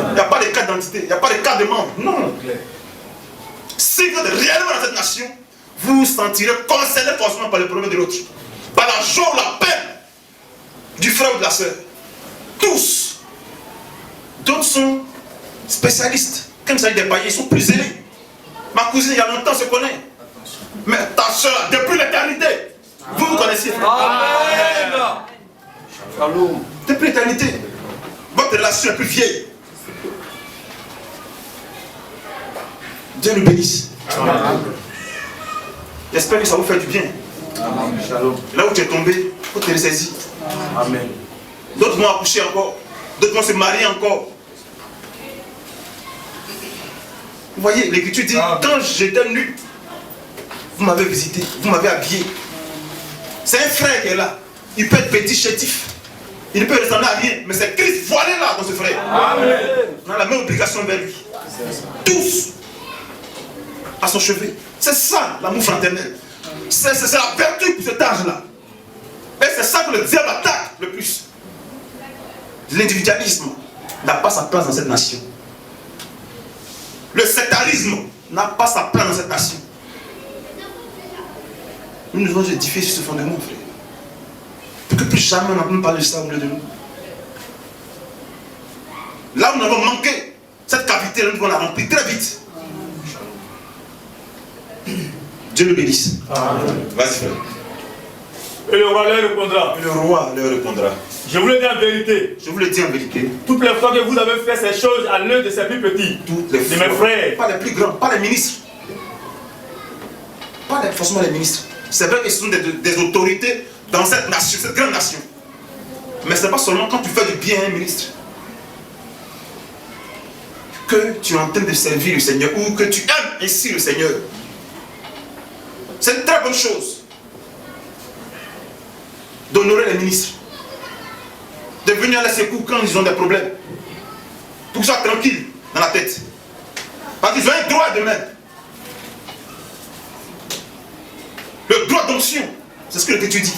Il n'y a pas de carte d'identité, il n'y a pas de carte de membre. Non. Si vous êtes réellement dans cette nation, vous vous sentirez concerné forcément par le problème de l'autre. Par la joie ou la peine du frère ou de la sœur. Tous. D'autres sont spécialistes. Quand il s'agit des païens, ils sont plus zélés. Ma cousine, il y a longtemps, on se connaît. Mais ta soeur, depuis l'éternité, vous vous connaissez. Amen. Depuis l'éternité. Votre relation est plus vieille. Dieu nous bénisse. J'espère que ça vous fait du bien. Là où tu es tombé, il faut te ressaisir. D'autres vont accoucher encore. D'autres vont se marier encore. Vous voyez, l'Écriture dit, quand j'étais nu, vous m'avez visité, vous m'avez habillé. C'est un frère qui est là. Il peut être petit, chétif. Il ne peut ressembler à rien. Mais c'est Christ voilé là dans ce frère. Amen. On a la même obligation vers lui. Tous. À son chevet. C'est ça l'amour fraternel. C'est la vertu pour cet âge-là. Et c'est ça que le diable attaque le plus. L'individualisme n'a pas sa place dans cette nation. Le sectarisme n'a pas sa place dans cette nation. Nous devons édifier sur ce fondement, frère. Pour que plus jamais on n'entende parler de ça au milieu de nous. Là où nous avons manqué, cette cavité, nous devons la remplir très vite. Dieu le bénisse. Vas-y, frère. Et le roi leur répondra. Le roi leur répondra. Je vous le dis en vérité. Je vous le dis en vérité. Toutes les fois que vous avez fait ces choses à l'un de ces plus petits, Toutes les de fois, mes frères, pas les plus grands, pas les ministres. Pas forcément les ministres. C'est vrai qu'ils sont des autorités dans cette nation, cette grande nation. Mais ce n'est pas seulement quand tu fais du bien, ministre, que tu es en train de servir le Seigneur ou que tu aimes ainsi le Seigneur. C'est une très bonne chose d'honorer les ministres, de venir à la secours quand ils ont des problèmes, pour qu'ils soient tranquilles dans la tête. Parce qu'ils ont un droit de même. Le droit d'onction, c'est ce que l'Écriture dit.